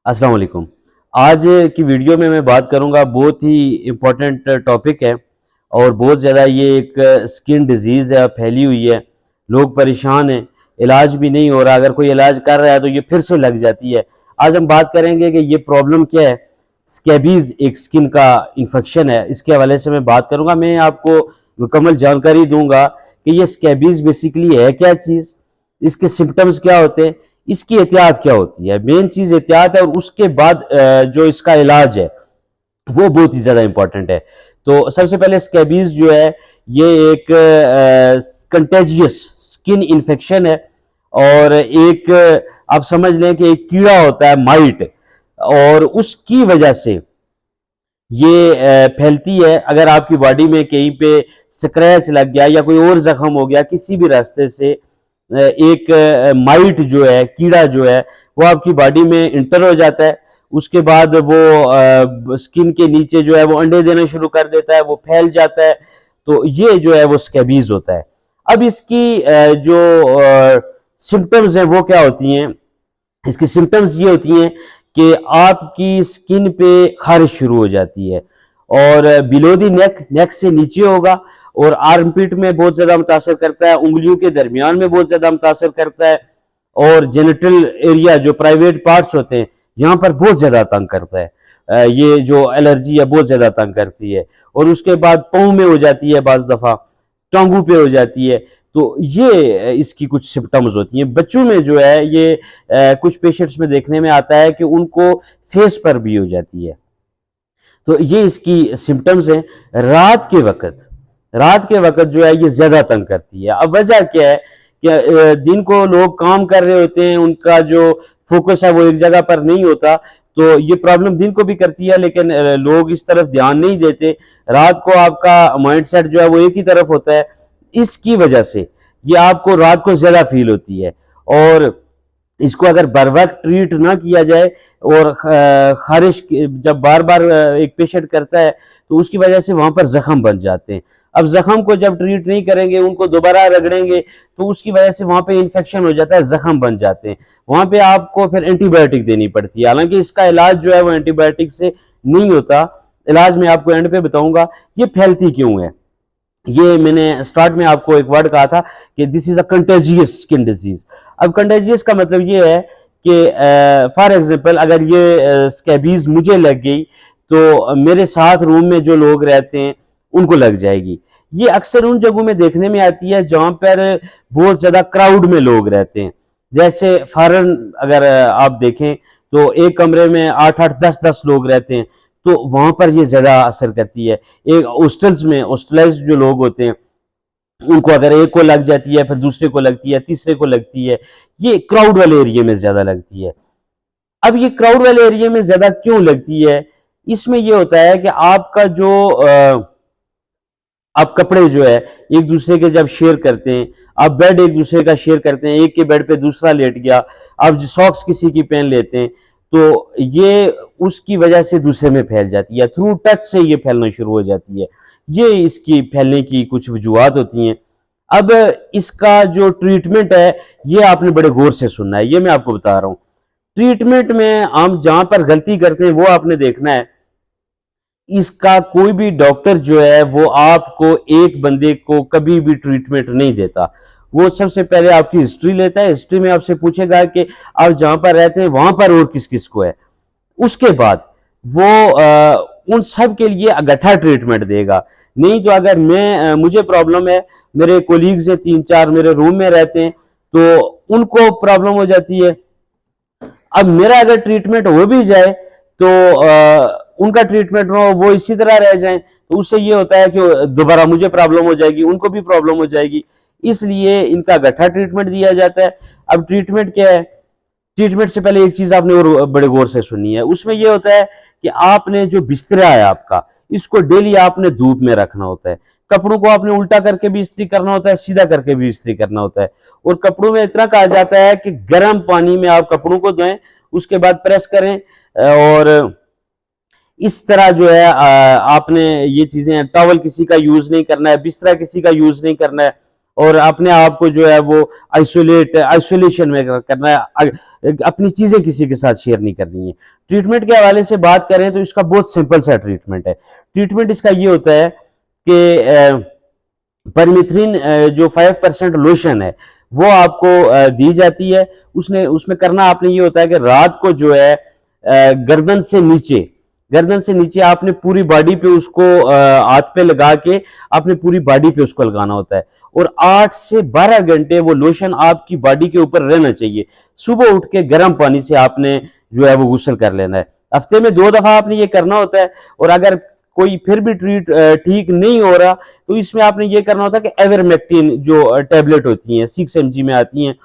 अस्सलाम वालेकुम। आज की वीडियो में मैं बात करूंगा, बहुत ही इम्पोर्टेंट टॉपिक है और बहुत ज़्यादा ये एक स्किन डिजीज़ है, फैली हुई है। लोग परेशान हैं, इलाज भी नहीं हो रहा, अगर कोई इलाज कर रहा है तो ये फिर से लग जाती है। आज हम बात करेंगे कि ये प्रॉब्लम क्या है। स्कैबीज़ एक स्किन का इन्फेक्शन है, इसके हवाले से मैं बात करूंगा। मैं आपको मुकम्मल जानकारी दूंगा कि ये स्कैबीज़ बेसिकली है क्या चीज़, इसके सिम्टम्स क्या होते हैं, इसकी एहतियात क्या होती है। मेन चीज एहतियात है और उसके बाद जो इसका इलाज है वो बहुत ही ज्यादा इंपॉर्टेंट है। तो सबसे पहले स्कैबीज जो है ये एक कंटेजियस स्किन इन्फेक्शन है और एक आप समझ लें कि एक कीड़ा होता है माइट, और उसकी वजह से ये फैलती है। अगर आपकी बॉडी में कहीं पे स्क्रैच लग गया या कोई और जख्म हो गया किसी भी रास्ते से, एक माइट जो है, कीड़ा जो है, वो आपकी बॉडी में इंटर हो जाता है। उसके बाद वो स्किन के नीचे जो है वो अंडे देना शुरू कर देता है, वो फैल जाता है। तो ये जो है वो स्कैबीज होता है। अब इसकी जो सिम्टम्स हैं वो क्या होती हैं। इसकी सिम्टम्स ये होती हैं कि आपकी स्किन पे खारिश शुरू हो जाती है और बिलो दी नेक से नीचे होगा, और आर्मपिट में बहुत ज्यादा मुतासर करता है, उंगलियों के दरमियान में बहुत ज्यादा मुतासर करता है, और जेनिटल एरिया जो प्राइवेट पार्ट्स होते हैं यहाँ पर बहुत ज्यादा तंग करता है। ये जो एलर्जी है बहुत ज्यादा तंग करती है। और उसके बाद पाँव में हो जाती है, बाज दफा टांगों पे हो जाती है। तो ये इसकी कुछ सिम्टम्स होती हैं। बच्चों में जो है ये कुछ पेशेंट्स में देखने में आता है कि उनको फेस पर भी हो जाती है। तो ये इसकी सिम्टम्स हैं। रात के वक्त जो है ये ज्यादा तंग करती है। अब वजह क्या है कि दिन को लोग काम कर रहे होते हैं, उनका जो फोकस है वो एक जगह पर नहीं होता। तो ये प्रॉब्लम दिन को भी करती है, लेकिन लोग इस तरफ ध्यान नहीं देते। रात को आपका माइंड सेट जो है वो एक ही तरफ होता है। इसकी वजह से ये आपको रात को ज्यादा फील होती है। और इसको अगर बर वक्त ट्रीट ना किया जाए, और खारिश जब बार बार एक पेशेंट करता है तो उसकी वजह से वहां पर जख्म बन जाते हैं। अब जख्म को जब ट्रीट नहीं करेंगे, उनको दोबारा रगड़ेंगे, तो उसकी वजह से वहां पे इन्फेक्शन हो जाता है, जख्म बन जाते हैं। वहां पे आपको फिर एंटीबायोटिक देनी पड़ती है। हालांकि इसका इलाज जो है वो एंटीबायोटिक से नहीं होता। इलाज मैं आपको एंड पे बताऊंगा। ये फैलती क्यों है, ये मैंने स्टार्ट में आपको एक वर्ड कहा था कि this is a contagious skin disease. अब कंटेजियस का मतलब ये है कि फॉर एग्जांपल अगर ये स्कैबीज मुझे लग गई तो मेरे साथ रूम में जो लोग रहते हैं उनको लग जाएगी। ये अक्सर उन जगहों में देखने में आती है जहां पर बहुत ज्यादा क्राउड में लोग रहते हैं। जैसे फॉरेन अगर आप देखें तो एक कमरे में 8-8 10-10 लोग रहते हैं, तो वहां पर ये ज्यादा असर करती है। एक हॉस्टल्स में हॉस्टलाइज्ड जो लोग होते हैं उनको अगर एक को लग जाती है, फिर दूसरे को लगती है, तीसरे को लगती है। ये क्राउड वाले एरिया में ज्यादा लगती है। अब ये क्राउड वाले एरिया में ज्यादा क्यों लगती है, इसमें ये होता है कि आपका जो आप कपड़े जो है एक दूसरे के जब शेयर करते हैं, आप बेड एक दूसरे का शेयर करते हैं, एक के बेड पे दूसरा लेट गया, आप सॉक्स किसी की पहन लेते हैं, तो ये उसकी वजह से दूसरे में फैल जाती है। थ्रू टच से ये फैलना शुरू हो जाती है। ये इसकी फैलने की कुछ वजूहत होती हैं। अब इसका जो ट्रीटमेंट है ये आपने बड़े गौर से सुनना है, ये मैं आपको बता रहा हूँ। ट्रीटमेंट में हम जहां पर गलती करते हैं वो आपने देखना है। इसका कोई भी डॉक्टर जो है वो आपको एक बंदे को कभी भी ट्रीटमेंट नहीं देता। वो सबसे पहले आपकी हिस्ट्री लेता है। हिस्ट्री में आपसे पूछेगा कि आप जहां पर रहते हैं वहां पर और किस किस को है। उसके बाद वो उन सब के लिए इकट्ठा ट्रीटमेंट देगा। नहीं तो अगर मुझे प्रॉब्लम है, मेरे कोलीग्स हैं 3-4 मेरे रूम में रहते हैं, तो उनको प्रॉब्लम हो जाती है। अब मेरा अगर ट्रीटमेंट हो भी जाए तो उनका ट्रीटमेंट हो, वो इसी तरह रह जाए, तो उससे ये होता है कि दोबारा मुझे प्रॉब्लम हो जाएगी, उनको भी प्रॉब्लम हो जाएगी। इसलिए इनका गठा ट्रीटमेंट दिया जाता है। अब ट्रीटमेंट क्या है, ट्रीटमेंट से पहले एक चीज आपने और बड़े गौर से सुननी है। उसमें यह होता है कि आपने जो बिस्तरा है आपका, इसको डेली आपने धूप में रखना होता है। कपड़ों को आपने उल्टा करके भी इस्त्री करना होता है, सीधा करके भी इस्त्री करना होता है। और कपड़ों में इतना कहा जाता है कि गर्म पानी में आप कपड़ों को धोएं, उसके बाद प्रेस करें। और इस तरह जो है आपने ये चीजें, टॉवल किसी का यूज नहीं करना है, बिस्तरा किसी का यूज नहीं करना है। और अपने आप को जो है वो आइसोलेशन में करना है, अपनी चीजें किसी के साथ शेयर नहीं करनी है। ट्रीटमेंट के हवाले से बात करें तो इसका बहुत सिंपल सा ट्रीटमेंट है। ट्रीटमेंट इसका ये होता है कि परमिथ्रिन जो 5% लोशन है वो आपको दी जाती है। उसने उसमें करना आपने ये होता है कि रात को जो है गर्दन से नीचे आपने पूरी बॉडी पे उसको हाथ पे लगा के आपने पूरी बॉडी पे उसको लगाना होता है, और 8 से 12 घंटे वो लोशन आपकी बॉडी के ऊपर रहना चाहिए। सुबह उठ के गर्म पानी से आपने जो है वो गुस्ल कर लेना है। हफ्ते में 2 दफा आपने ये करना होता है। और अगर कोई फिर भी ठीक नहीं हो रहा तो इसमें आपने ये करना होता है कि एवरमेक्टिन जो टेबलेट होती हैं 6 mg में आती हैं,